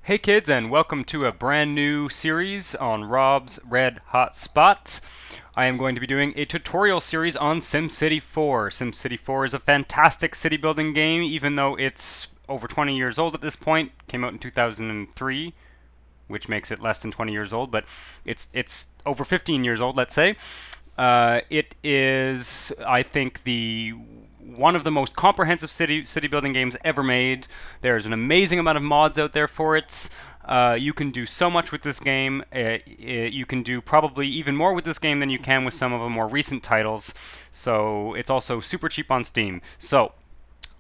Hey kids, and welcome to a brand new series on Rob's Red Hot Spots. I am going to be doing a tutorial series on SimCity 4. SimCity 4 is a fantastic city building game, even though it's over 20 years old at this point. Came out in 2003, which makes it less than 20 years old, but it's over 15 years old, let's say. It is, I think, the one of the most comprehensive city building games ever made. There's an amazing amount of mods out there for it. You can do so much with this game. You can do probably even more with this game than you can with some of the more recent titles. So it's also super cheap on Steam. So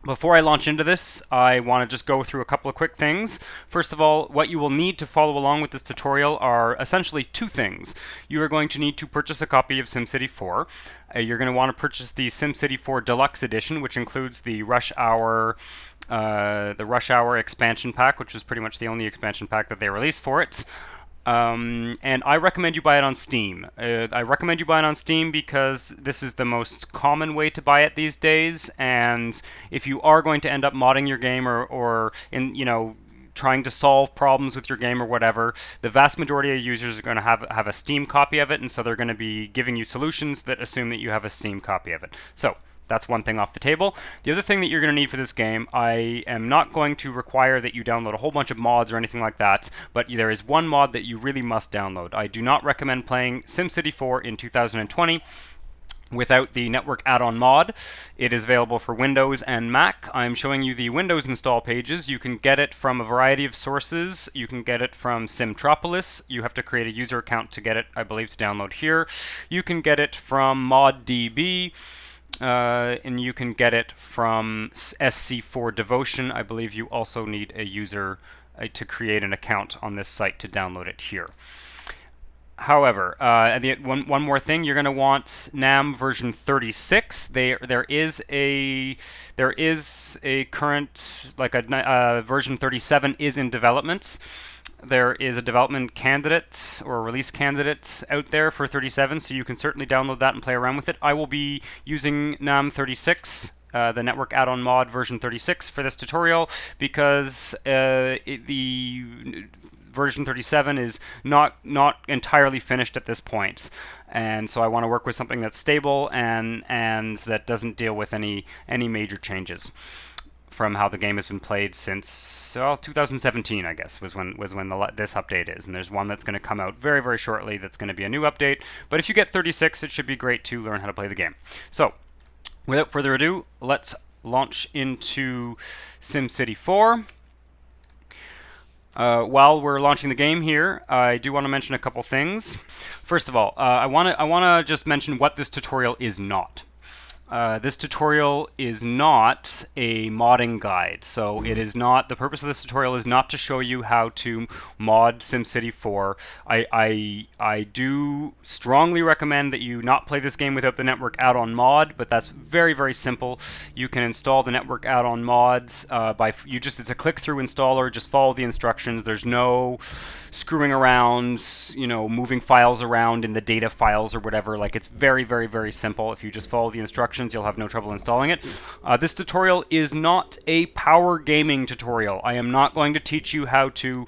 before I launch into this, I want to just go through a couple of quick things. First of all, what you will need to follow along with this tutorial are essentially two things. You are going to need to purchase a copy of SimCity 4. You're going to want to purchase the SimCity 4 Deluxe Edition, which includes the Rush Hour expansion pack, which was pretty much the only expansion pack that they released for it. And I recommend you buy it on Steam. I recommend you buy it on Steam because this is the most common way to buy it these days. And if you are going to end up modding your game or trying to solve problems with your game or whatever, the vast majority of users are going to have a Steam copy of it, and so they're going to be giving you solutions that assume that you have a Steam copy of it. So that's one thing off the table. The other thing that you're going to need for this game, I am not going to require that you download a whole bunch of mods or anything like that, but there is one mod that you really must download. I do not recommend playing SimCity 4 in 2020 without the network add-on mod. It is available for Windows and Mac. I'm showing you the Windows install pages. You can get it from a variety of sources. You can get it from Simtropolis. You have to create a user account to get it, I believe, to download here. You can get it from ModDB. And you can get it from SC4 Devotion. I believe you also need a user to create an account on this site to download it here. However, one more thing, you're going to want NAM version 36. There is a current, like a version 37 is in development. There is a development candidate or a release candidate out there for 37, so you can certainly download that and play around with it. I will be using NAM 36, the network add-on mod version 36 for this tutorial, because the version 37 is not entirely finished at this point, and so I want to work with something that's stable and that doesn't deal with any major changes from how the game has been played since 2017, I guess, was when this update is. And there's one that's going to come out very, very shortly that's going to be a new update. But if you get 36, it should be great to learn how to play the game. So, without further ado, let's launch into SimCity 4. While we're launching the game here, I do want to mention a couple things. First of all, I want to just mention what this tutorial is not. This tutorial is not a modding guide, so it is not, the purpose of this tutorial is not to show you how to mod SimCity 4. I do strongly recommend that you not play this game without the network add-on mod, but that's very, very simple. You can install the network add-on mods it's a click-through installer, just follow the instructions. There's no screwing around, moving files around in the data files or whatever. Like, it's very, very, very simple. If you just follow the instructions, you'll have no trouble installing it. This tutorial is not a power gaming tutorial. I am not going to teach you how to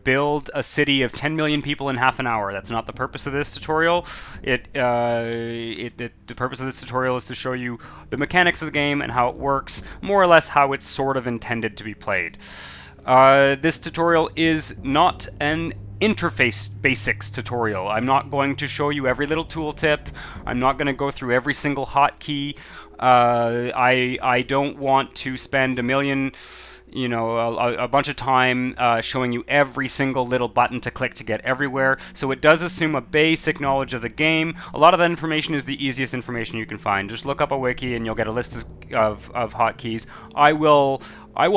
build a city of 10 million people in half an hour. That's not the purpose of this tutorial. The purpose of this tutorial is to show you the mechanics of the game and how it works, more or less how it's sort of intended to be played. This tutorial is not an interface basics tutorial. I'm not going to show you every little tooltip. I'm not going to go through every single hotkey. I don't want to spend a bunch of time showing you every single little button to click to get everywhere. So it does assume a basic knowledge of the game. A lot of that information is the easiest information you can find. Just look up a wiki and you'll get a list of hotkeys. I will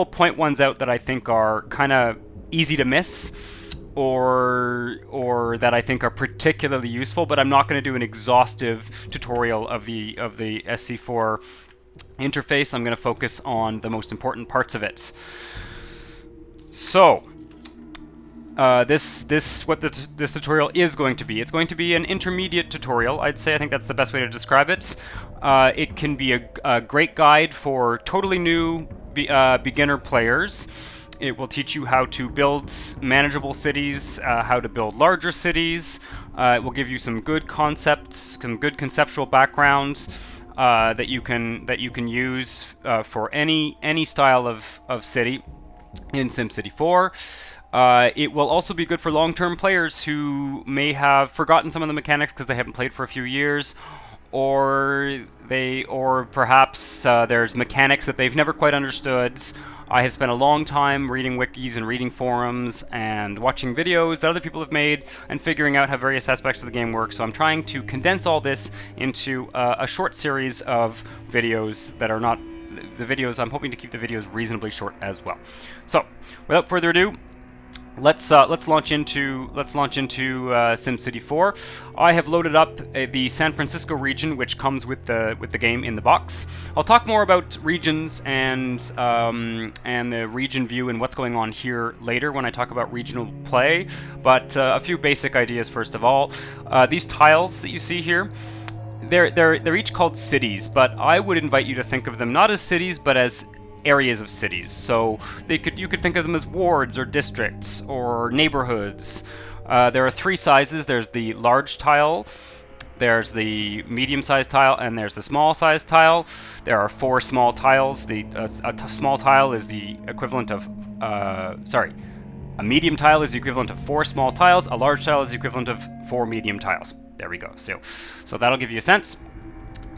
point ones out that I think are kind of easy to miss, or that I think are particularly useful, but I'm not going to do an exhaustive tutorial of the SC4 interface. I'm going to focus on the most important parts of it. So, this tutorial is going to be. It's going to be an intermediate tutorial, I'd say. I think that's the best way to describe it. It can be a great guide for totally new beginner players. It will teach you how to build manageable cities, how to build larger cities. It will give you some good concepts, some good conceptual backgrounds that you can use for any style of city in SimCity 4. It will also be good for long-term players who may have forgotten some of the mechanics because they haven't played for a few years, or perhaps there's mechanics that they've never quite understood. I have spent a long time reading wikis and reading forums and watching videos that other people have made and figuring out how various aspects of the game work. So I'm trying to condense all this into a short series of videos that are not the videos. I'm hoping to keep the videos reasonably short as well. So without further ado, let's launch into SimCity 4. I have loaded up the San Francisco region, which comes with the game in the box. I'll talk more about regions and the region view and what's going on here later when I talk about regional play. But a few basic ideas first of all. These tiles that you see here, they're each called cities, but I would invite you to think of them not as cities, but as areas of cities. So you could think of them as wards or districts or neighborhoods. There are three sizes. There's the large tile, there's the medium-sized tile, and there's the small-sized tile. There are 4 small tiles. A small tile is the equivalent of a medium tile is the equivalent of 4 small tiles. A large tile is the equivalent of 4 medium tiles. There we go. So that'll give you a sense.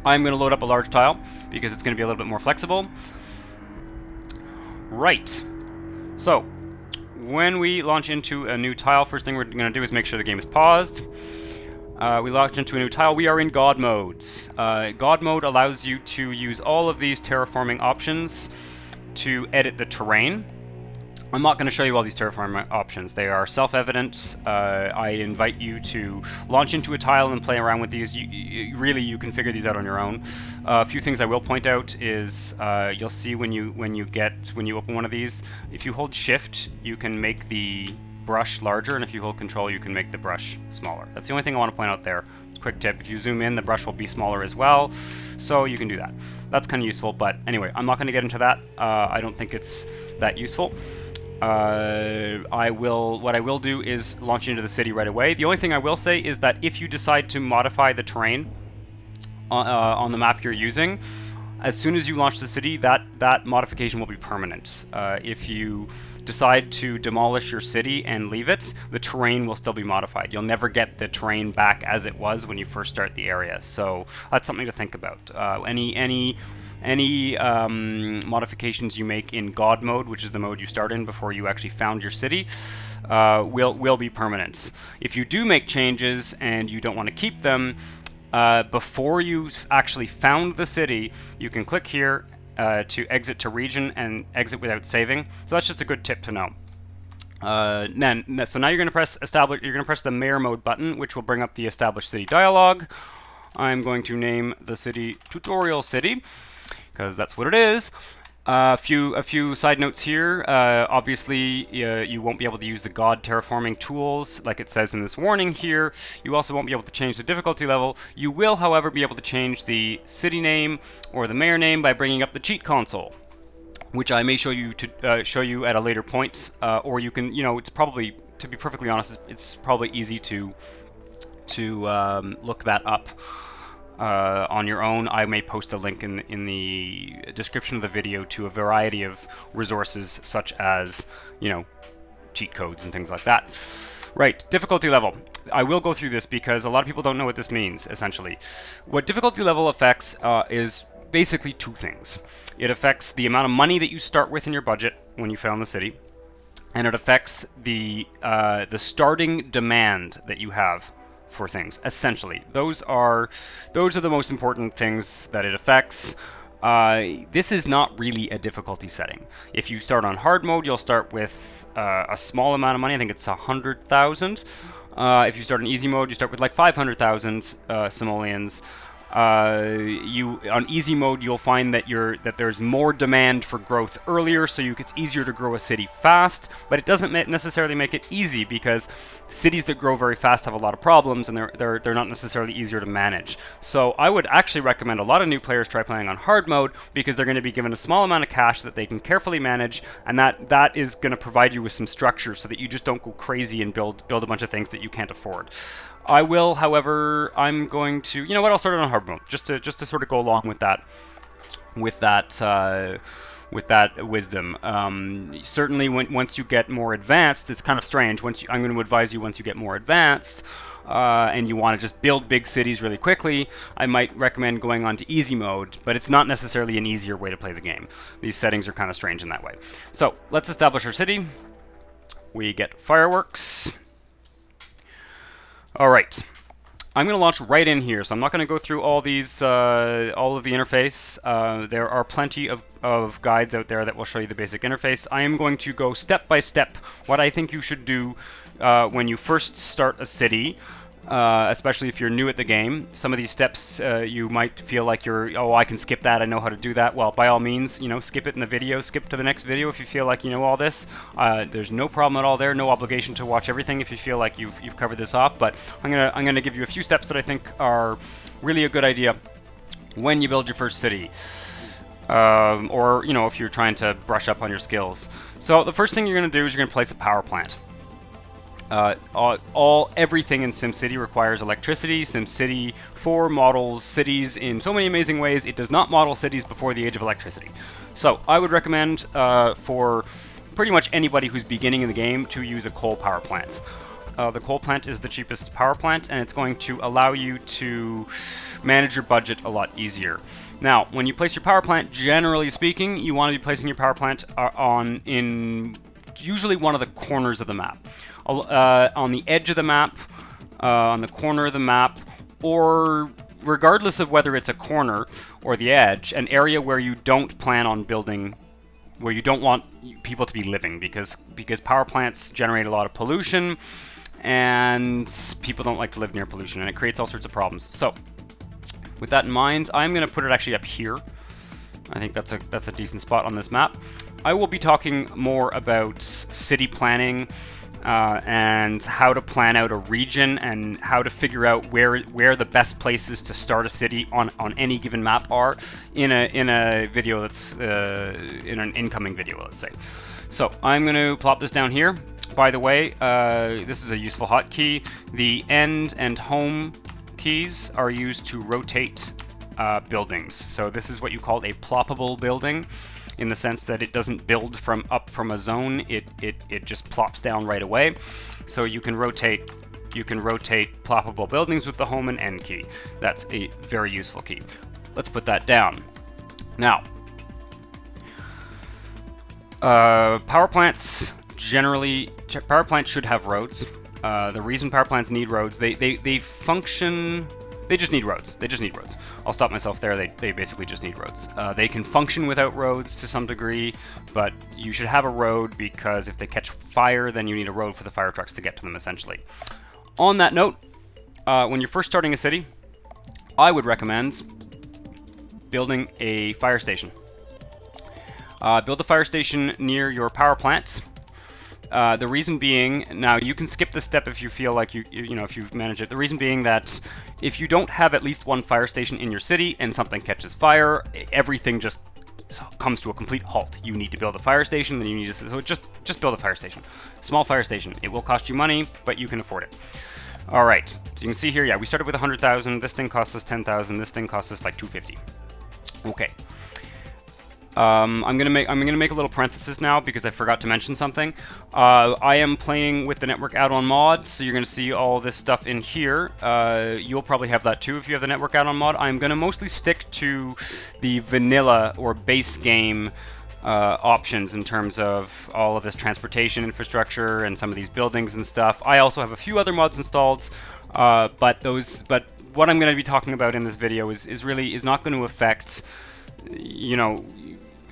I'm going to load up a large tile because it's going to be a little bit more flexible. Right, so when we launch into a new tile, first thing we're going to do is make sure the game is paused. We launch into a new tile. We are in God modes. God mode allows you to use all of these terraforming options to edit the terrain. I'm not going to show you all these terraforming options. They are self-evident. I invite you to launch into a tile and play around with these. You can figure these out on your own. A few things I will point out is you'll see when you open one of these, if you hold Shift, you can make the brush larger, and if you hold Control, you can make the brush smaller. That's the only thing I want to point out there. Quick tip: if you zoom in, the brush will be smaller as well, so you can do that. That's kind of useful. But anyway, I'm not going to get into that. I don't think it's that useful. What I will do is launch into the city right away. The only thing I will say is that if you decide to modify the terrain on the map you're using, as soon as you launch the city, that modification will be permanent. If you decide to demolish your city and leave it, the terrain will still be modified. You'll never get the terrain back as it was when you first start the area. So that's something to think about. Any modifications you make in God mode, which is the mode you start in before you actually found your city, will be permanent. If you do make changes and you don't want to keep them, before you actually found the city, you can click here to exit to region and exit without saving. So that's just a good tip to know. So now you're going to press establish. You're going to press the mayor mode button, which will bring up the establish city dialog. I'm going to name the city Tutorial City, because that's what it is. A few side notes here. Obviously, you won't be able to use the God terraforming tools, like it says in this warning here. You also won't be able to change the difficulty level. You will, however, be able to change the city name or the mayor name by bringing up the cheat console, which I may show you at a later point. Or you can, it's probably, to be perfectly honest, it's probably easy to look that up on your own. I may post a link in the description of the video to a variety of resources such as, cheat codes and things like that. Right, difficulty level. I will go through this because a lot of people don't know what this means, essentially. What difficulty level affects is basically 2 things. It affects the amount of money that you start with in your budget when you found the city, and it affects the starting demand that you have for things. Essentially, those are the most important things that it affects. This is not really a difficulty setting. If you start on hard mode, you'll start with a small amount of money. I think it's 100,000. If you start in easy mode, you start with like 500,000 simoleons. On easy mode, you'll find that there's more demand for growth earlier, so it's easier to grow a city fast. But it doesn't necessarily make it easy, because cities that grow very fast have a lot of problems, and they're not necessarily easier to manage. So I would actually recommend a lot of new players try playing on hard mode, because they're going to be given a small amount of cash that they can carefully manage, and that is going to provide you with some structure so that you just don't go crazy and build a bunch of things that you can't afford. I will, however, I'm going to, you know what, I'll start it on hard mode, just to sort of go along with that wisdom. Certainly, once you get more advanced, it's kind of strange. I'm going to advise you, once you get more advanced, and you want to just build big cities really quickly, I might recommend going on to easy mode, but it's not necessarily an easier way to play the game. These settings are kind of strange in that way. So let's establish our city. We get fireworks. All right, I'm going to launch right in here, so I'm not going to go through all of the interface. There are plenty of guides out there that will show you the basic interface. I am going to go step by step what I think you should do when you first start a city, especially if you're new at the game. Some of these steps you might feel like oh, I can skip that, I know how to do that. Well, by all means, skip it in the video, skip to the next video if you feel like you know all this. There's no problem at all there, no obligation to watch everything if you feel like you've covered this off, but I'm gonna give you a few steps that I think are really a good idea when you build your first city. Or if you're trying to brush up on your skills. So the first thing you're going to do is you're going to place a power plant. Everything in SimCity requires electricity. SimCity 4 models cities in so many amazing ways. It does not model cities before the age of electricity. So I would recommend for pretty much anybody who's beginning in the game to use a coal power plant. The coal plant is the cheapest power plant, and it's going to allow you to manage your budget a lot easier. Now, when you place your power plant, generally speaking, you want to be placing your power plant in usually one of the corners of the map. On the edge of the map, on the corner of the map, or regardless of whether it's a corner or the edge, an area where you don't plan on building, where you don't want people to be living, because power plants generate a lot of pollution, and people don't like to live near pollution, and it creates all sorts of problems. So, with that in mind, I'm going to put it actually up here. I think that's a decent spot on this map. I will be talking more about city planning and how to plan out a region and how to figure out where the best places to start a city on any given map are in a video that's in an incoming video, let's say. So I'm going to plop this down here. By the way, this is a useful hotkey. The end and home keys are used to rotate buildings. So this is what you call a ploppable building, in the sense that it doesn't build up from a zone. It just plops down right away. So you can rotate ploppable buildings with the home and end key. That's a very useful key. Let's put that down. Now, power plants should have roads. The reason power plants need roads, they function. They just need roads. I'll stop myself there. They basically just need roads. They can function without roads to some degree, but you should have a road, because if they catch fire, then you need a road for the fire trucks to get to them, essentially. On that note, when you're first starting a city, I would recommend building a fire station. Build a fire station near your power plant. The reason being, now you can skip this step if you feel like if you manage it. The reason being that if you don't have at least one fire station in your city and something catches fire, everything just comes to a complete halt. You need to build a fire station, then you need to, so just build a fire station. Small fire station. It will cost you money, but you can afford it. All right, so you can see here, yeah, we started with 100,000. This thing costs us 10,000. This thing costs us like 250. Okay. I'm gonna make a little parenthesis now, because I forgot to mention something. I am playing with the network add-on mod, so you're gonna see all this stuff in here. You'll probably have that too if you have the network add-on mod. I'm gonna mostly stick to the vanilla or base game options in terms of all of this transportation infrastructure and some of these buildings and stuff. I also have a few other mods installed, but what I'm going to be talking about in this video is not going to affect,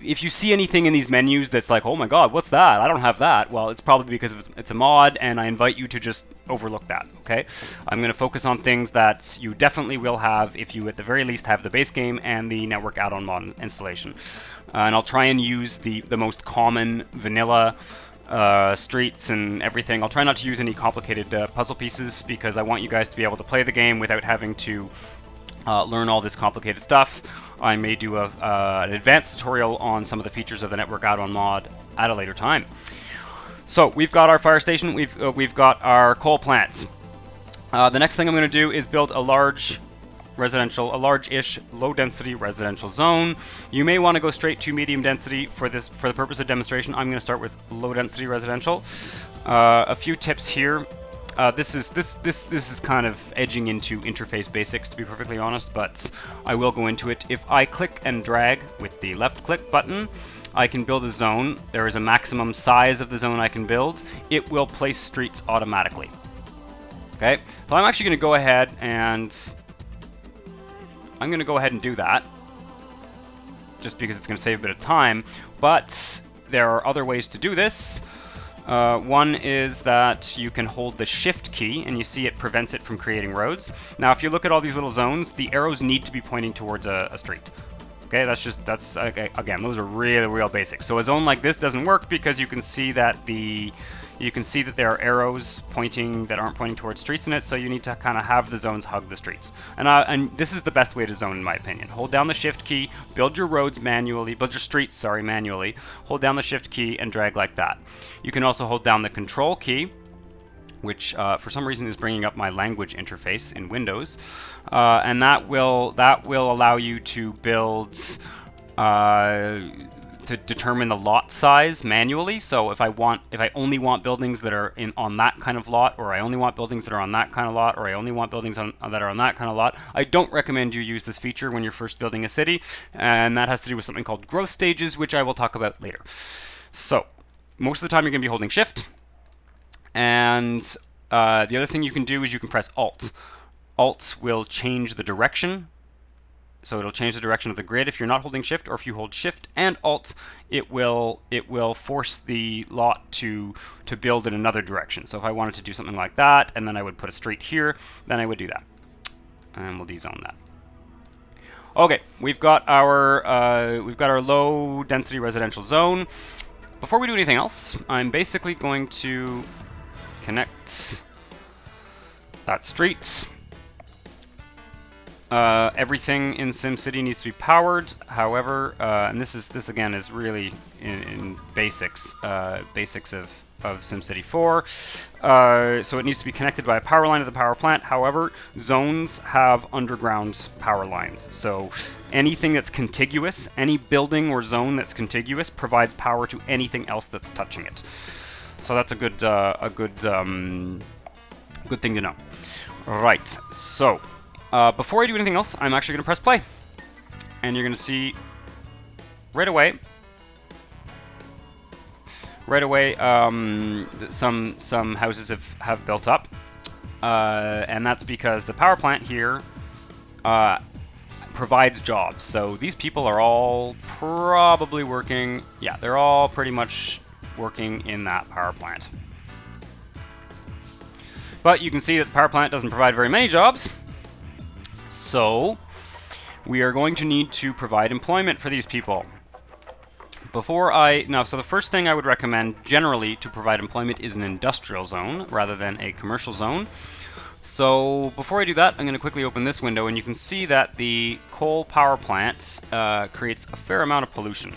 if you see anything in these menus that's like, oh my god, what's that? I don't have that. Well, it's probably because it's a mod, and I invite you to just overlook that, okay? I'm going to focus on things that you definitely will have if you at the very least have the base game and the network add-on mod installation. And I'll try and use the most common vanilla streets and everything. I'll try not to use any complicated puzzle pieces because I want you guys to be able to play the game without having to learn all this complicated stuff. I may do an advanced tutorial on some of the features of the network add-on mod at a later time. So we've got our fire station, we've got our coal plants. The next thing I'm going to do is build a large-ish, low-density residential zone. You may want to go straight to medium density for the purpose of demonstration. I'm going to start with low-density residential. A few tips here. This is kind of edging into interface basics, to be perfectly honest, but I will go into it. If I click and drag with the left-click button, I can build a zone. There is a maximum size of the zone I can build. It will place streets automatically. Okay, so I'm actually going to go ahead and do that, just because it's going to save a bit of time. But there are other ways to do this. One is that you can hold the shift key, and you see it prevents it from creating roads. Now, if you look at all these little zones, the arrows need to be pointing towards a street. Okay, that's again, those are real basics. So a zone like this doesn't work because you can see that there are arrows that aren't pointing towards streets in it, so you need to kind of have the zones hug the streets. And this is the best way to zone, in my opinion. Hold down the shift key, build your roads manually, build your streets, manually. Hold down the shift key and drag like that. You can also hold down the control key, which for some reason is bringing up my language interface in Windows, and that will allow you to build to determine the lot size manually. So if I only want buildings that are on that kind of lot, or I only want buildings that are on that kind of lot, or I only want buildings that are on that kind of lot, I don't recommend you use this feature when you're first building a city, and that has to do with something called growth stages, which I will talk about later. So most of the time you're going to be holding shift, and the other thing you can do is you can press Alt. Alt will change the direction. So it'll change the direction of the grid if you're not holding shift, or if you hold shift and Alt, it will force the lot to build in another direction. So if I wanted to do something like that, and then I would put a street here, then I would do that. And we'll dezone that. Okay, we've got our low density residential zone. Before we do anything else, I'm basically going to connect that street. Everything in SimCity needs to be powered. However, and this again is really in basics of SimCity 4. So it needs to be connected by a power line to the power plant. However, zones have underground power lines. So anything that's contiguous, any building or zone that's contiguous, provides power to anything else that's touching it. So that's a good thing to know. Right. So before I do anything else, I'm actually going to press play, and you're going to see right away some houses have built up, and that's because the power plant here provides jobs. So these people are all probably working. Yeah, they're all pretty much working in that power plant. But you can see that the power plant doesn't provide very many jobs. So we are going to need to provide employment for these people. So the first thing I would recommend generally to provide employment is an industrial zone rather than a commercial zone. So before I do that, I'm going to quickly open this window, and you can see that the coal power plant creates a fair amount of pollution.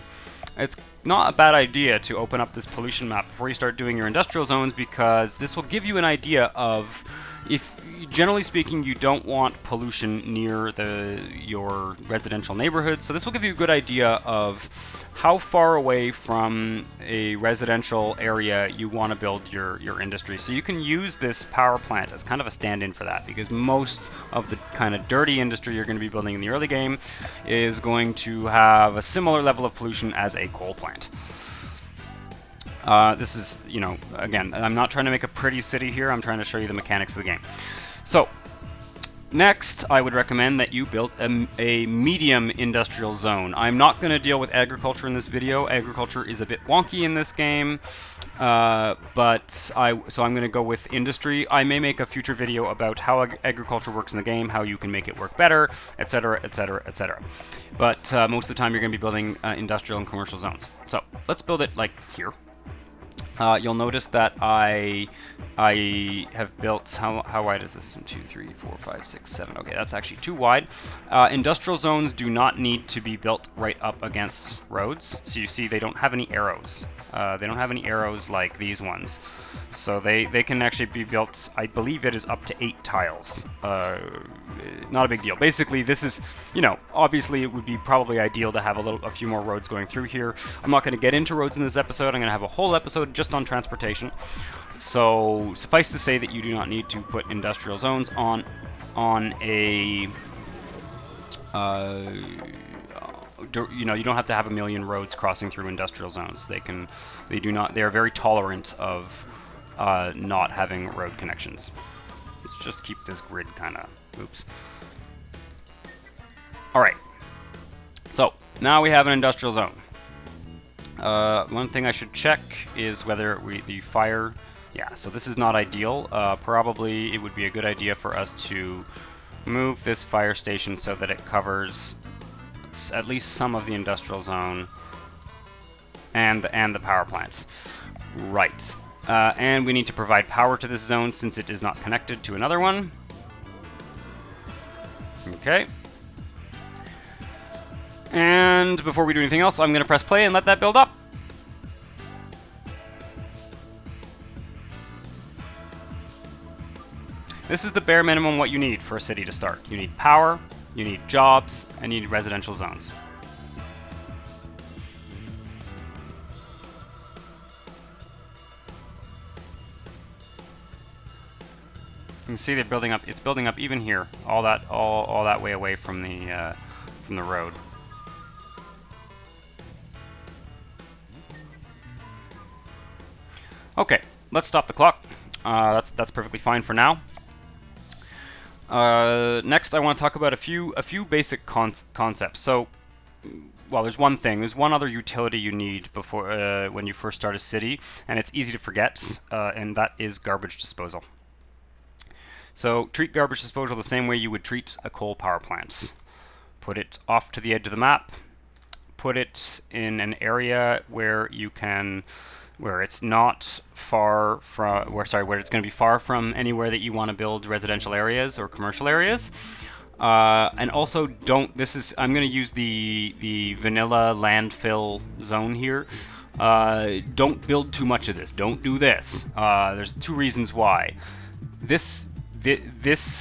It's not a bad idea to open up this pollution map before you start doing your industrial zones, because this will give you an idea of, if generally speaking you don't want pollution near your residential neighborhood. So this will give you a good idea of how far away from a residential area you want to build your industry. So you can use this power plant as kind of a stand-in for that, because most of the kind of dirty industry you're going to be building in the early game is going to have a similar level of pollution as a coal plant. This is, again, I'm not trying to make a pretty city here, I'm trying to show you the mechanics of the game. So, Next, I would recommend that you build a medium industrial zone. I'm not going to deal with agriculture in this video. Agriculture is a bit wonky in this game, so I'm going to go with industry. I may make a future video about how agriculture works in the game, how you can make it work better, etc., etc., etc. But most of the time, you're going to be building industrial and commercial zones. So let's build it like here. You'll notice that I have built, how wide is this? 1, 2, 3, 4, 5, 6, 7. Okay, that's actually too wide. Industrial zones do not need to be built right up against roads. So you see they don't have any arrows. They don't have any arrows like these ones. So they can actually be built, I believe it is up to 8 tiles. Not a big deal. Basically, this is, you know, obviously it would be probably ideal to have a few more roads going through here. I'm not going to get into roads in this episode. I'm going to have a whole episode just on transportation. So suffice to say that you do not need to put industrial zones on a you know, you don't have to have a million roads crossing through industrial zones. They are very tolerant of not having road connections. Let's just keep this grid kind of, oops. All right, so now we have an industrial zone. One thing I should check is whether the fire, yeah, so this is not ideal. Probably it would be a good idea for us to move this fire station so that it covers at least some of the industrial zone and the power plants. Right. And we need to provide power to this zone since it is not connected to another one. Okay. And before we do anything else, I'm going to press play and let that build up. This is the bare minimum what you need for a city to start. You need power, you need jobs, and you need residential zones. You can see they're building up. It's building up even here, all that way away from the road. Okay, let's stop the clock. That's perfectly fine for now. Next, I want to talk about a few basic concepts. So, well, there's one other utility you need before when you first start a city, and it's easy to forget, and that is garbage disposal. So, treat garbage disposal the same way you would treat a coal power plant. Put it off to the edge of the map. Put it in an area where you can, where it's not far from, where it's going to be far from anywhere that you want to build residential areas or commercial areas. And also don't, I'm going to use the vanilla landfill zone here. Don't build too much of this. Don't do this. There's 2 reasons why. This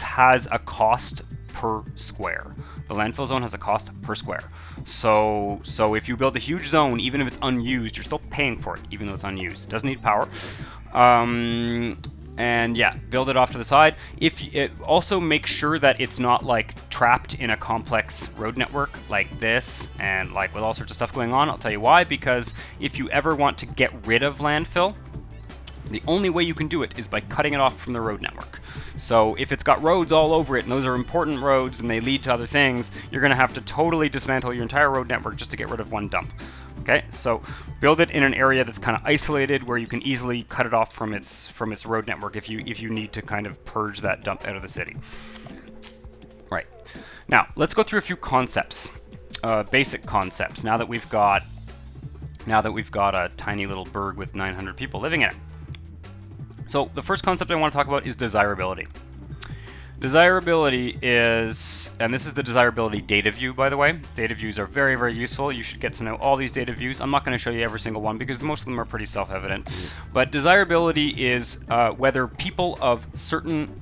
has a cost per square. The landfill zone has a cost per square. So if you build a huge zone, even if it's unused, you're still paying for it, even though it's unused. It doesn't need power. And yeah, build it off to the side. Also make sure that it's not like trapped in a complex road network like this and like with all sorts of stuff going on. I'll tell you why, because if you ever want to get rid of landfill, the only way you can do it is by cutting it off from the road network. So if it's got roads all over it, and those are important roads and they lead to other things, you're going to have to totally dismantle your entire road network just to get rid of one dump. Okay, so build it in an area that's kind of isolated where you can easily cut it off from its road network if you need to kind of purge that dump out of the city. Right. Now, let's go through a few concepts, basic concepts, now that we've got a tiny little burg with 900 people living in it. So the first concept I want to talk about is desirability. Desirability is, and this is the desirability data view, by the way. Data views are very, very useful. You should get to know all these data views. I'm not going to show you every single one because most of them are pretty self-evident. But desirability is whether people of certain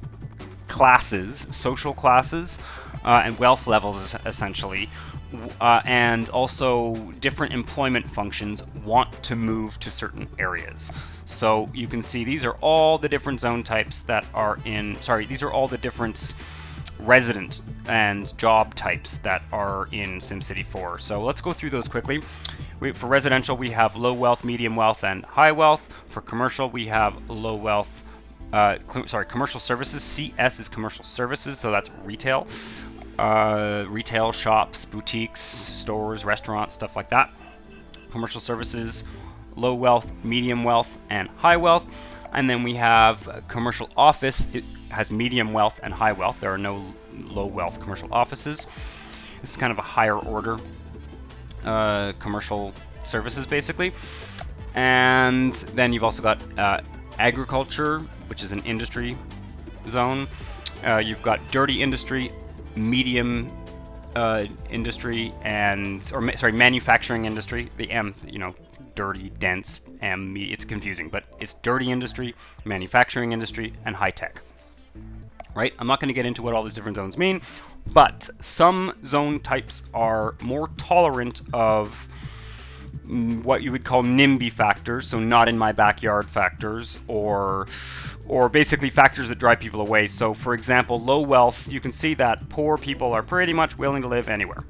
classes, social classes, and wealth levels essentially, and also different employment functions want to move to certain areas. So you can see these are all the different zone types that are in, these are all the different resident and job types that are in SimCity 4. So let's go through those quickly. For residential, we have low wealth, medium wealth, and high wealth. For commercial, we have low wealth, commercial services. CS is commercial services, so that's retail. Retail shops, boutiques, stores, restaurants, stuff like that. Commercial services, low wealth, medium wealth, and high wealth. And then we have commercial office. It has medium wealth and high wealth. There are no low wealth commercial offices. This is kind of a higher order commercial services, basically. And then you've also got agriculture, which is an industry zone. You've got dirty industry, medium industry, manufacturing industry. The M, dirty, dense, M, it's confusing, but it's dirty industry, manufacturing industry, and high tech. Right? I'm not going to get into what all these different zones mean, but some zone types are more tolerant of what you would call NIMBY factors, so not in my backyard factors, or basically factors that drive people away. So for example, low wealth, you can see that poor people are pretty much willing to live anywhere.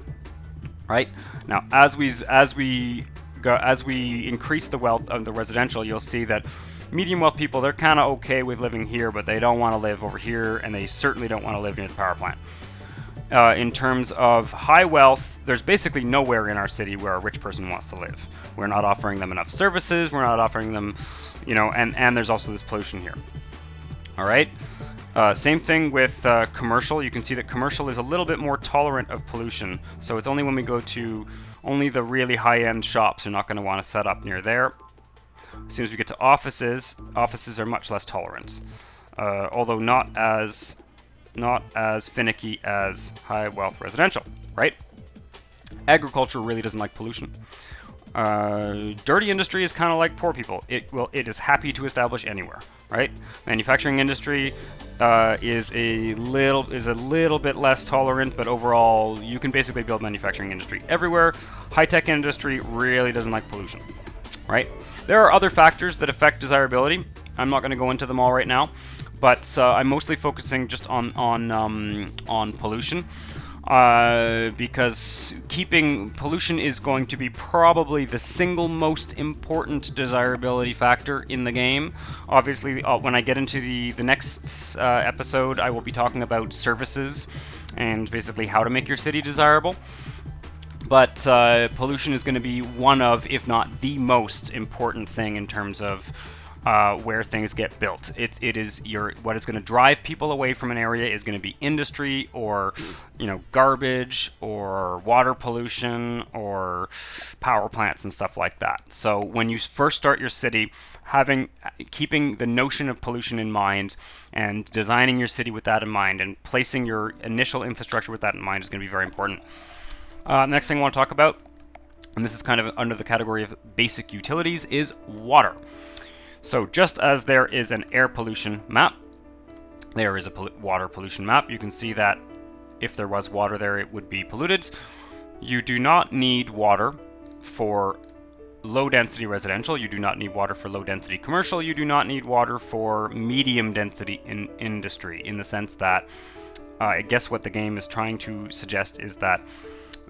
Right? Now, as we increase the wealth of the residential, you'll see that medium wealth people, they're kind of okay with living here, but they don't want to live over here, and they certainly don't want to live near the power plant. In terms of high wealth, there's basically nowhere in our city where a rich person wants to live. We're not offering them enough services, we're not offering them, and there's also this pollution here. All right? Same thing with commercial. You can see that commercial is a little bit more tolerant of pollution. So it's only when we go to only the really high-end shops you're not going to want to set up near there. As soon as we get to offices, offices are much less tolerant, although not as finicky as high wealth residential, right? Agriculture really doesn't like pollution. Dirty industry is kind of like poor people. It is happy to establish anywhere, right? Manufacturing industry is a little bit less tolerant, but overall you can basically build manufacturing industry everywhere. High-tech industry really doesn't like pollution, right? There are other factors that affect desirability. I'm not going to go into them all right now, but I'm mostly focusing just on pollution. Because keeping pollution is going to be probably the single most important desirability factor in the game. Obviously, when I get into the next episode, I will be talking about services and basically how to make your city desirable. But pollution is going to be one of, if not the most important thing in terms of where things get built. It is what is going to drive people away from an area is going to be industry, or garbage, or water pollution, or power plants and stuff like that. So when you first start your city, keeping the notion of pollution in mind and designing your city with that in mind and placing your initial infrastructure with that in mind is going to be very important. Next thing I want to talk about, and this is kind of under the category of basic utilities, is water. So just as there is an air pollution map, there is a water pollution map. You can see that if there was water there, it would be polluted. You do not need water for low-density residential. You do not need water for low-density commercial. You do not need water for medium-density industry, in the sense that I guess what the game is trying to suggest is that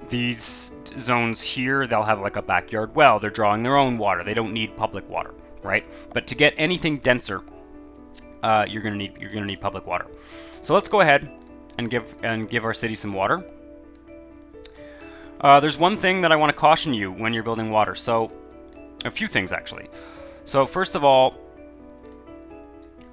these zones here, they'll have like a backyard well. They're drawing their own water. They don't need public water. Right? But to get anything denser, you're gonna need public water. So let's go ahead and give our city some water. There's one thing that I want to caution you when you're building water. So a few things actually. So first of all,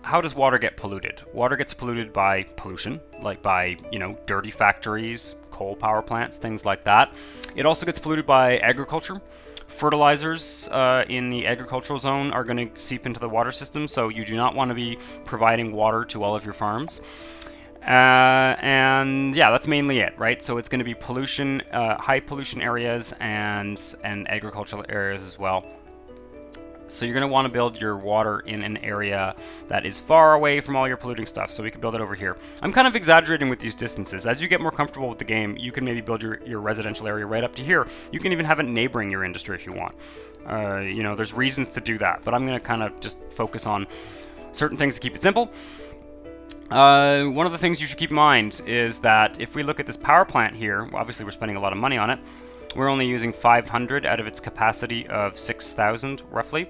how does water get polluted? Water gets polluted by pollution, like by dirty factories, coal power plants, things like that. It also gets polluted by agriculture. Fertilizers in the agricultural zone are going to seep into the water system, so you do not want to be providing water to all of your farms. And yeah, that's mainly it, right? So it's going to be pollution, high pollution areas, and agricultural areas as well. So you're going to want to build your water in an area that is far away from all your polluting stuff. So we can build it over here. I'm kind of exaggerating with these distances. As you get more comfortable with the game, you can maybe build your residential area right up to here. You can even have it neighboring your industry if you want. There's reasons to do that, but I'm going to kind of just focus on certain things to keep it simple. One of the things you should keep in mind is that if we look at this power plant here, well, obviously we're spending a lot of money on it. We're only using 500 out of its capacity of 6,000, roughly.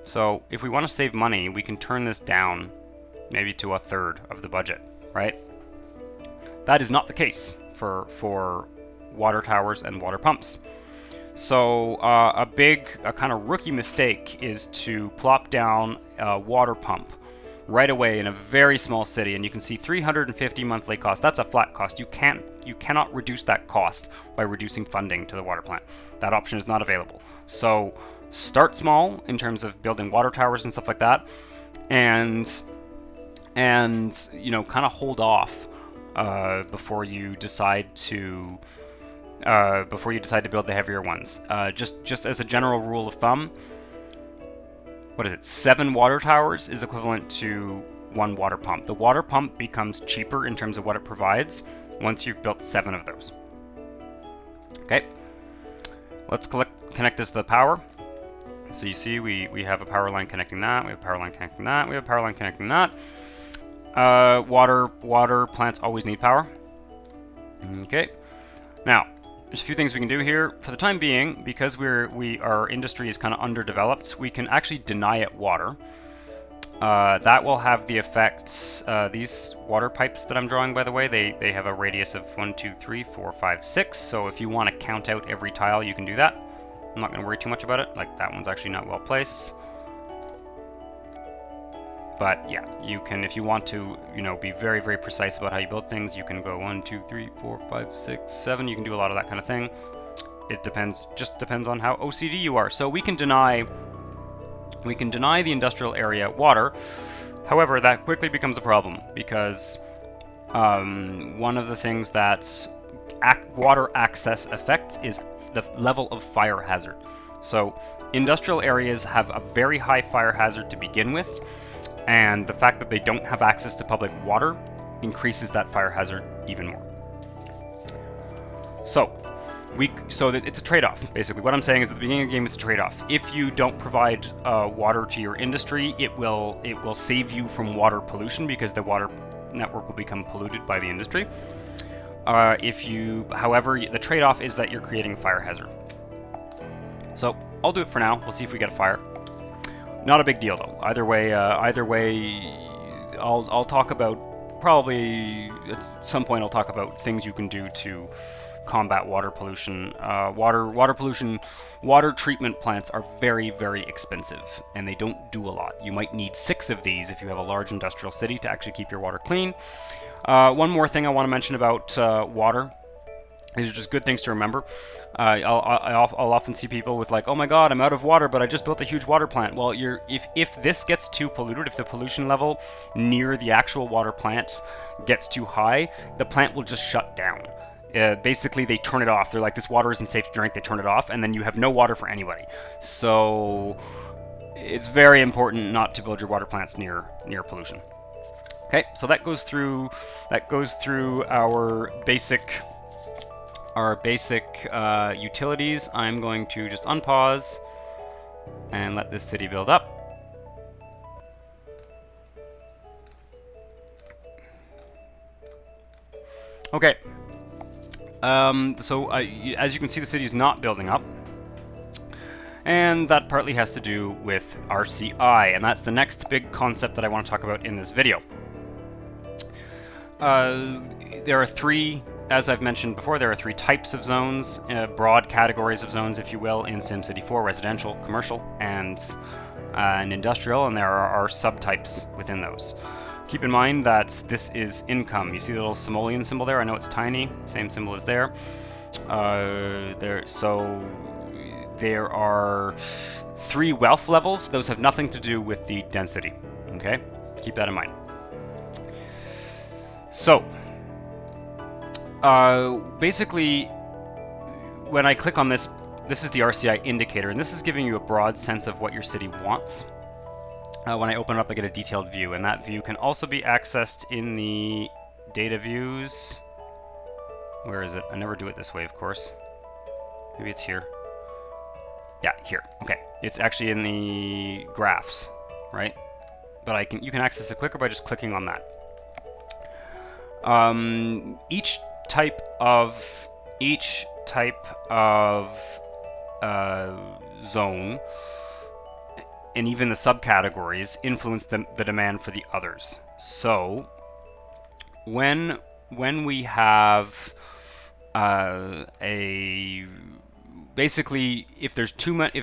So if we want to save money, we can turn this down maybe to a third of the budget, right? That is not the case for water towers and water pumps. So a kind of rookie mistake is to plop down a water pump right away in a very small city, and you can see 350 monthly cost. That's a flat cost. You cannot reduce that cost by reducing funding to the water plant. That option is not available. So start small in terms of building water towers and stuff like that, and you know, kind of hold off before you decide to build the heavier ones. Just as a general rule of thumb, what is it? 7 water towers is equivalent to 1 water pump. The water pump becomes cheaper in terms of what it provides once you've built 7 of those. Okay, let's connect this to the power. So you see we have a power line connecting that, we have a power line connecting that, we have a power line connecting that. Water plants always need power. Okay, now there's a few things we can do here. For the time being, because our industry is kind of underdeveloped, we can actually deny it water. That will have the effects. These water pipes that I'm drawing, by the way, they have a radius of 1, 2, 3, 4, 5, 6. So if you want to count out every tile, you can do that. I'm not going to worry too much about it. Like, that one's actually not well placed. But yeah, you can, if you want to, you know, be very, very precise about how you build things, you can go 1, 2, 3, 4, 5, 6, 7. You can do a lot of that kind of thing. It just depends on how OCD you are. So we can deny the industrial area water. However, that quickly becomes a problem because one of the things that water access affects is the level of fire hazard. So industrial areas have a very high fire hazard to begin with, and the fact that they don't have access to public water increases that fire hazard even more. So it's a trade-off, basically. What I'm saying is at the beginning of the game, it's a trade-off. If you don't provide water to your industry, it will save you from water pollution because the water network will become polluted by the industry. However, the trade-off is that you're creating a fire hazard. So I'll do it for now. We'll see if we get a fire. Not a big deal though. Either way, I'll talk about, probably at some point I'll talk about things you can do to combat water pollution. Water treatment plants are very, very expensive, and they don't do a lot. You might need 6 of these if you have a large industrial city to actually keep your water clean. One more thing I want to mention about water. These are just good things to remember. I'll often see people with like, oh my god, I'm out of water, but I just built a huge water plant. Well, if this gets too polluted, if the pollution level near the actual water plant gets too high, the plant will just shut down. Basically, they turn it off. They're like, this water isn't safe to drink. They turn it off, and then you have no water for anybody. So it's very important not to build your water plants near pollution. Okay, so that goes through our basic utilities. I'm going to just unpause and let this city build up. Okay. So as you can see, the city is not building up, and that partly has to do with RCI, and that's the next big concept that I want to talk about in this video. There are 3, as I've mentioned before, there are 3 types of zones, broad categories of zones, if you will, in SimCity 4: residential, commercial, and industrial, and there are subtypes within those. Keep in mind that this is income. You see the little simoleon symbol there? I know it's tiny, same symbol as there. So there are 3 wealth levels. Those have nothing to do with the density, okay? Keep that in mind. So, basically, when I click on this, this is the RCI indicator, and this is giving you a broad sense of what your city wants. When I open it up, I get a detailed view, and that view can also be accessed in the data views. Where is it? I never do it this way, of course. Maybe it's here. Yeah, here. Okay, it's actually in the graphs, right? But you can access it quicker by just clicking on that. Each type of zone even the subcategories influence the demand for the others. So when we have basically, if there's too much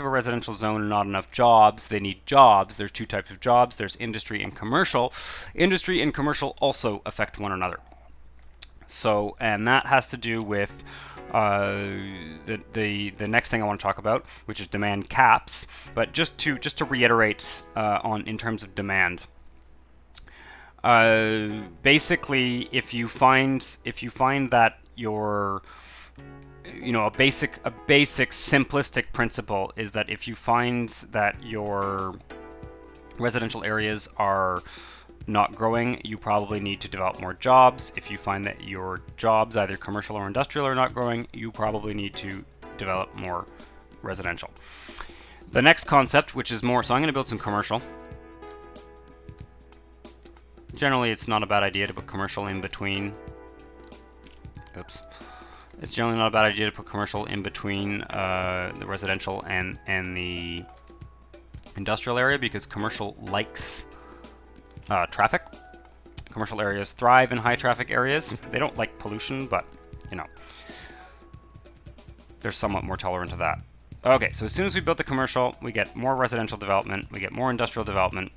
of a residential zone and not enough jobs, they need jobs. There's two types of jobs. There's industry and commercial. Industry and commercial also affect one another. So, and that has to do with the next thing I want to talk about, which is demand caps. But just to reiterate in terms of demand. Basically, if you find that your a basic simplistic principle is that if you find that your residential areas are not growing, you probably need to develop more jobs. If you find that your jobs, either commercial or industrial, are not growing, you probably need to develop more residential. The next concept, which is more, so I'm going to build some commercial. Generally, it's not a bad idea to put commercial in between. Oops. It's generally not a bad idea to put commercial in between the residential and the industrial area, because commercial likes traffic. Commercial areas thrive in high traffic areas. They don't like pollution, but they're somewhat more tolerant of that. Okay, so as soon as we build the commercial, we get more residential development, we get more industrial development.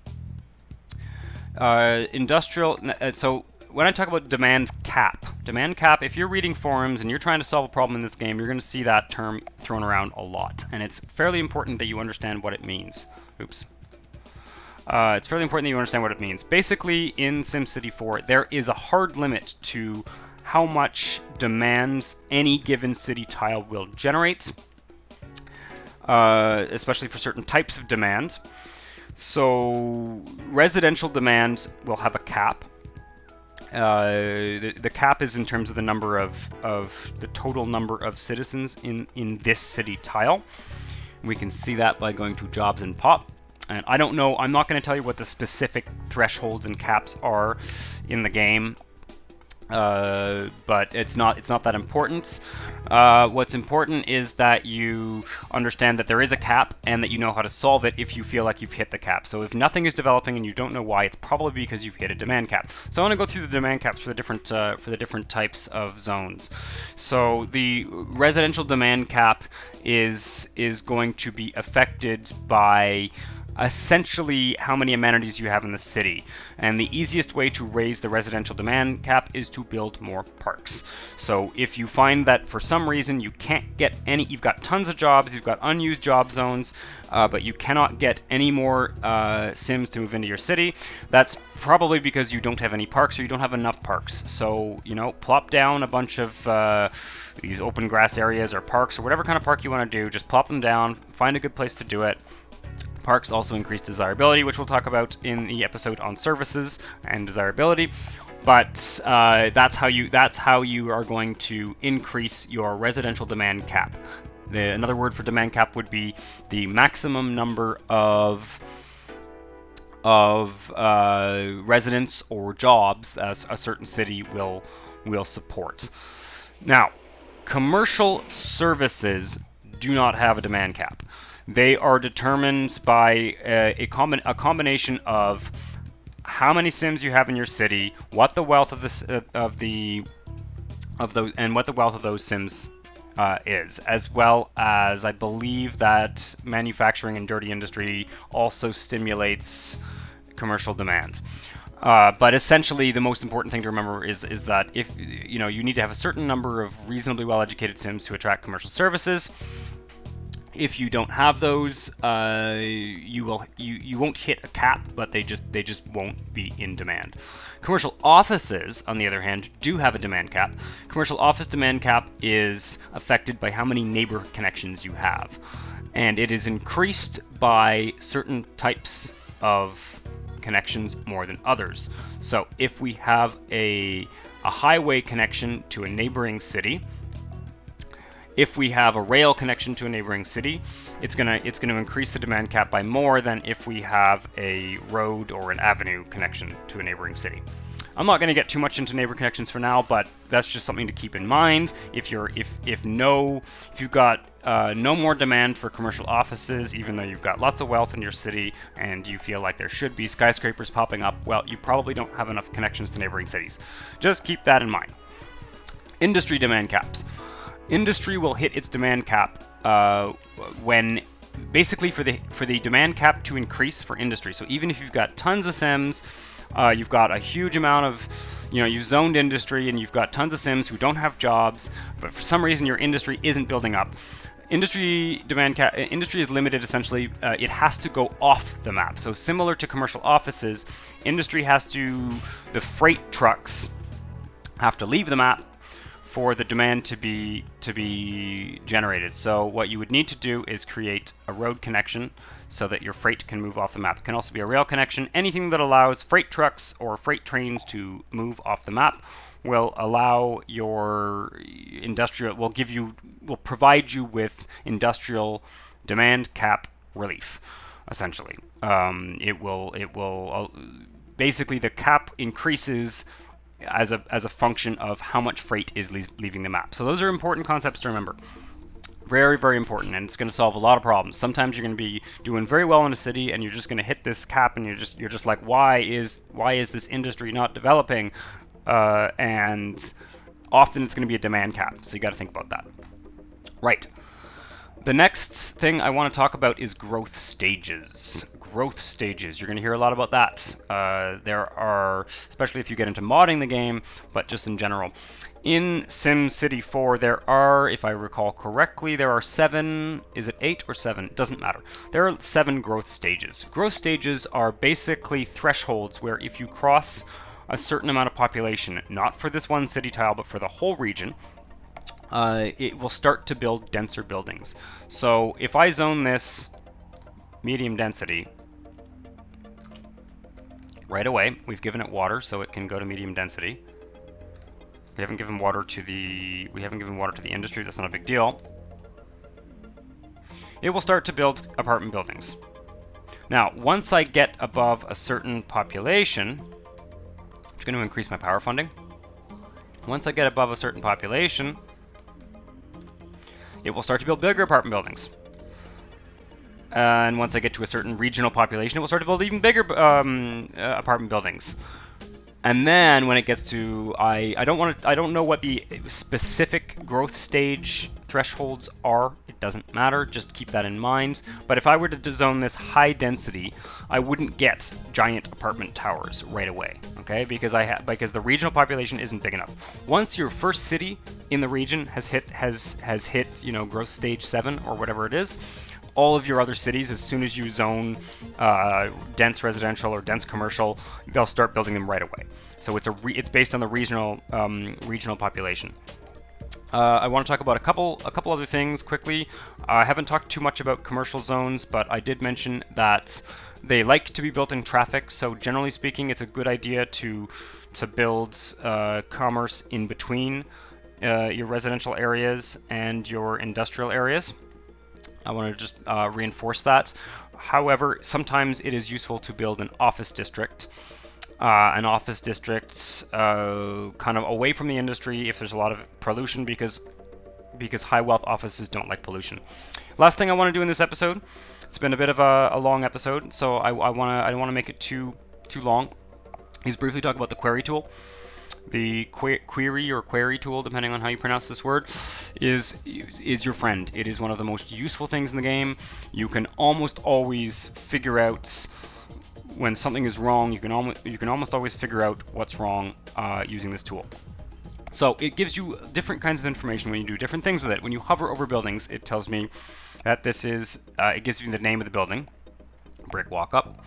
So when I talk about demand cap, if you're reading forums and you're trying to solve a problem in this game, you're going to see that term thrown around a lot, and it's fairly important that you understand what it means. Oops. It's fairly important that you understand what it means. Basically, in SimCity 4, there is a hard limit to how much demands any given city tile will generate, especially for certain types of demand. So residential demand will have a cap. The cap is in terms of the number of the total number of citizens in this city tile. We can see that by going to jobs and pop. And I don't know, I'm not going to tell you what the specific thresholds and caps are in the game. But it's not that important. What's important is that you understand that there is a cap and that you know how to solve it if you feel like you've hit the cap. So if nothing is developing and you don't know why, it's probably because you've hit a demand cap. So I want to go through the demand caps for the different types of zones. So the residential demand cap is going to be affected by essentially how many amenities you have in the city, and the easiest way to raise the residential demand cap is to build more parks. So if you find that for some reason you can't get any, you've got tons of jobs, you've got unused job zones, but you cannot get any more Sims to move into your city, that's probably because you don't have any parks or you don't have enough parks. So, plop down a bunch of these open grass areas or parks or whatever kind of park you want to do, just plop them down, find a good place to do it. Parks also increase desirability, which we'll talk about in the episode on services and desirability. But that's how you are going to increase your residential demand cap. Another word for demand cap would be the maximum number of residents or jobs as a certain city will support. Now, commercial services do not have a demand cap. They are determined by a combination of how many Sims you have in your city, what the wealth of those Sims is, as well as I believe that manufacturing and dirty industry also stimulates commercial demand. But essentially, the most important thing to remember is that if you need to have a certain number of reasonably well-educated Sims to attract commercial services. If you don't have those, you won't hit a cap, but they just won't be in demand. Commercial offices, on the other hand, do have a demand cap. Commercial office demand cap is affected by how many neighbor connections you have, and it is increased by certain types of connections more than others. So if we have a highway connection to a neighboring city, if we have a rail connection to a neighboring city, it's gonna increase the demand cap by more than if we have a road or an avenue connection to a neighboring city. I'm not going to get too much into neighbor connections for now, but that's just something to keep in mind. If you've got no more demand for commercial offices, even though you've got lots of wealth in your city and you feel like there should be skyscrapers popping up, well, you probably don't have enough connections to neighboring cities. Just keep that in mind. Industry demand caps. Industry will hit its demand cap when basically for the demand cap to increase for industry. So even if you've got tons of Sims, you've got a huge amount of, you've zoned industry and you've got tons of Sims who don't have jobs, but for some reason your industry isn't building up. Industry demand cap. Industry is limited essentially. It has to go off the map. So similar to commercial offices, industry the freight trucks have to leave the map for the demand to be generated. So what you would need to do is create a road connection so that your freight can move off the map. It can also be a rail connection. Anything that allows freight trucks or freight trains to move off the map will allow your industrial, will provide you with industrial demand cap relief, essentially. It will basically, the cap increases as a function of how much freight is leaving the map. So those are important concepts to remember. Very, very important, and it's going to solve a lot of problems. Sometimes you're going to be doing very well in a city, and you're just going to hit this cap, and you're just like, why is this industry not developing? And often it's going to be a demand cap, so you got to think about that. Right. The next thing I want to talk about is growth stages. Growth stages. You're going to hear a lot about that. There are, especially if you get into modding the game, but just in general. In SimCity 4, there are, if I recall correctly, there are 7, is it 8 or 7? It doesn't matter. There are 7 growth stages. Growth stages are basically thresholds where if you cross a certain amount of population, not for this one city tile, but for the whole region, it will start to build denser buildings. So if I zone this medium density, right away, we've given it water, so it can go to medium density. We haven't given water to the industry. That's not a big deal. It will start to build apartment buildings. Now, once I get above a certain population, I'm just going to increase my power funding. Once I get above a certain population, it will start to build bigger apartment buildings. And once I get to a certain regional population, it will start to build even bigger apartment buildings. And then when it gets to, I don't know what the specific growth stage thresholds are. It doesn't matter. Just keep that in mind. But if I were to zone this high density, I wouldn't get giant apartment towers right away. Okay, because the regional population isn't big enough. Once your first city in the region has hit growth stage 7 or whatever it is, all of your other cities, as soon as you zone dense residential or dense commercial, they'll start building them right away. So it's based on the regional population. I want to talk about a couple other things quickly. I haven't talked too much about commercial zones, but I did mention that they like to be built in traffic. So generally speaking, it's a good idea to build commerce in between your residential areas and your industrial areas. I want to just reinforce that. However, sometimes it is useful to build an office district. Kind of away from the industry if there's a lot of pollution, because high wealth offices don't like pollution. Last thing I want to do in this episode, it's been a bit of a long episode, so I don't want to make it too long, is briefly talk about the query tool. The query tool, depending on how you pronounce this word, is your friend. It is one of the most useful things in the game. You can almost always figure out when something is wrong. You can almost always figure out what's wrong using this tool. So it gives you different kinds of information when you do different things with it. When you hover over buildings, it tells me that this is. It gives you the name of the building. Brick walk up.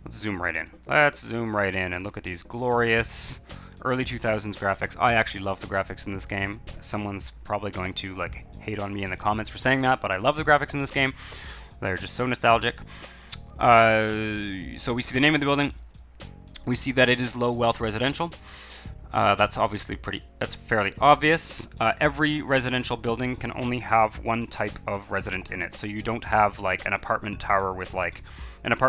Let's zoom right in. And look at these glorious early 2000s graphics. I actually love the graphics in this game. Someone's probably going to hate on me in the comments for saying that, but I love the graphics in this game. They're just so nostalgic. So we see the name of the building. We see that it is low wealth residential. That's obviously that's fairly obvious. Every residential building can only have one type of resident in it. So you don't have like an apartment tower with like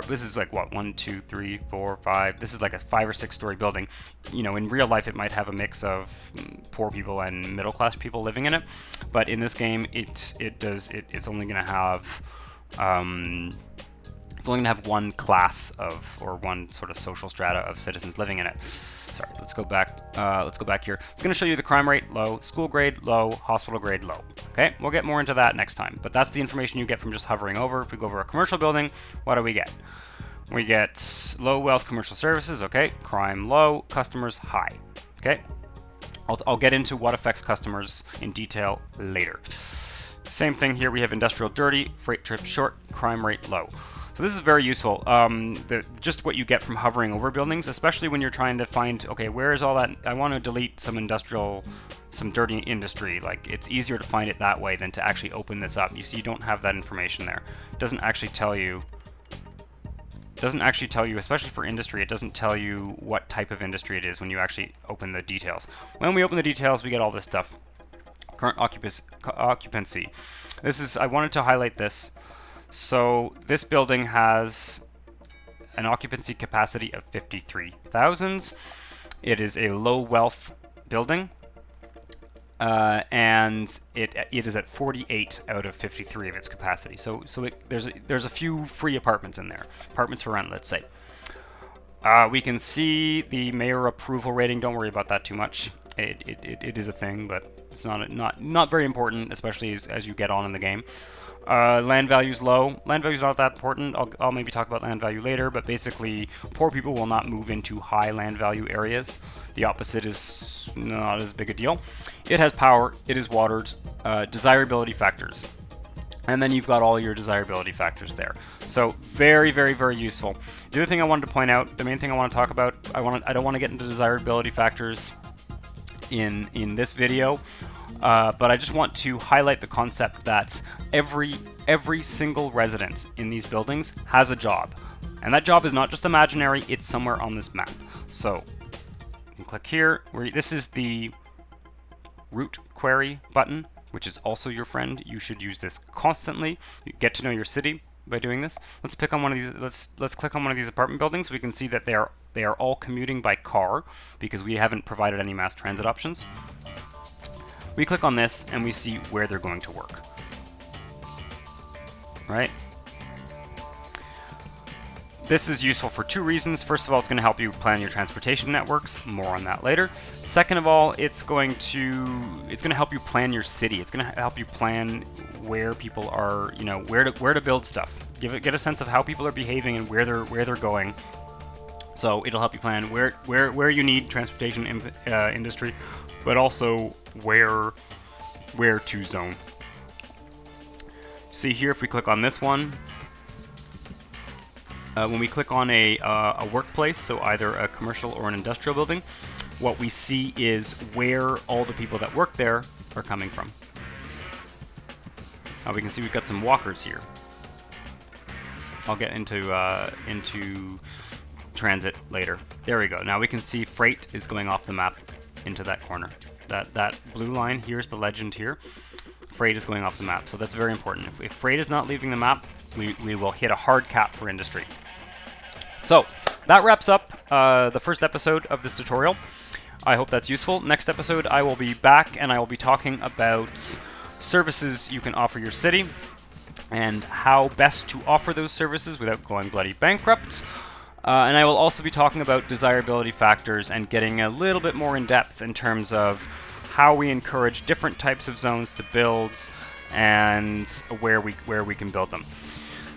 this is like what, 1, 2, 3, 4, 5. This is like a 5 or 6 story building. You know, in real life it might have a mix of poor people and middle class people living in it. But in this game, it's only going to have one class of, or one sort of social strata of citizens living in it. Sorry, let's go back. Let's go back here. It's going to show you the crime rate, low, school grade, low, hospital grade, low. Okay, we'll get more into that next time. But that's the information you get from just hovering over. If we go over a commercial building, what do we get? We get low wealth commercial services. Okay, crime low, customers high. Okay, I'll get into what affects customers in detail later. Same thing here. We have industrial dirty, freight trips short, crime rate low. So this is very useful, just what you get from hovering over buildings, especially when you're trying to find, okay, where is all that? I want to delete some dirty industry. Like, it's easier to find it that way than to actually open this up. You see, you don't have that information there. It doesn't actually tell you, especially for industry, it doesn't tell you what type of industry it is when you actually open the details. When we open the details, we get all this stuff. Current occupancy. I wanted to highlight this. So this building has an occupancy capacity of 53,000. It is a low wealth building, and it is at 48 out of 53 of its capacity. So there's a few free apartments in there, apartments for rent, let's say. We can see the mayor approval rating. Don't worry about that too much. It is a thing, but it's not very important, especially as you get on in the game. Land value's low. Land value's not that important. I'll maybe talk about land value later, but basically poor people will not move into high land value areas. The opposite is not as big a deal. It has power. It is watered. Desirability factors. And then you've got all your desirability factors there. So very, very, very useful. The other thing I wanted to point out, the main thing I want to talk about, I don't want to get into desirability factors in this video. But I just want to highlight the concept that every single resident in these buildings has a job. And that job is not just imaginary, it's somewhere on this map. So, you can click here. This is the route query button, which is also your friend. You should use this constantly. You get to know your city by doing this. Let's pick on one of these. Let's click on one of these apartment buildings. We can see that they are all commuting by car because we haven't provided any mass transit options. We click on this and we see where they're going to work. Right? This is useful for two reasons. First of all, it's going to help you plan your transportation networks. More on that later. Second of all, it's going to help you plan your city. It's going to help you plan where people are, where to build stuff. Get a sense of how people are behaving and where they're going. So it'll help you plan where you need transportation industry, but also where to zone. See here, if we click on this one, when we click on a workplace, so either a commercial or an industrial building, what we see is where all the people that work there are coming from. We can see we've got some walkers here. I'll get into transit later. There we go. Now we can see freight is going off the map into that corner. That blue line, here's the legend here. Freight is going off the map, so that's very important. If freight is not leaving the map, we will hit a hard cap for industry. So that wraps up the first episode of this tutorial. I hope that's useful. Next episode, I will be back and I will be talking about services you can offer your city and how best to offer those services without going bloody bankrupt. And I will also be talking about desirability factors and getting a little bit more in depth in terms of how we encourage different types of zones to build and where we can build them.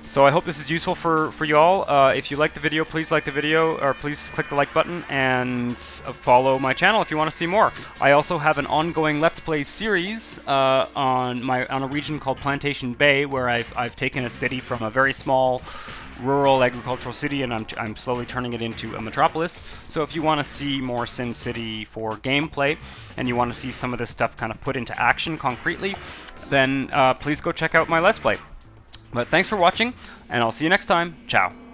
So I hope this is useful for you all. If you like the video, please like the video, or please click the like button and follow my channel if you want to see more. I also have an ongoing Let's Play series on a region called Plantation Bay, where I've taken a city from a very small rural agricultural city and I'm slowly turning it into a metropolis. So if you want to see more SimCity for gameplay and you want to see some of this stuff kind of put into action concretely, then please go check out my Let's Play. But thanks for watching, and I'll see you next time. Ciao.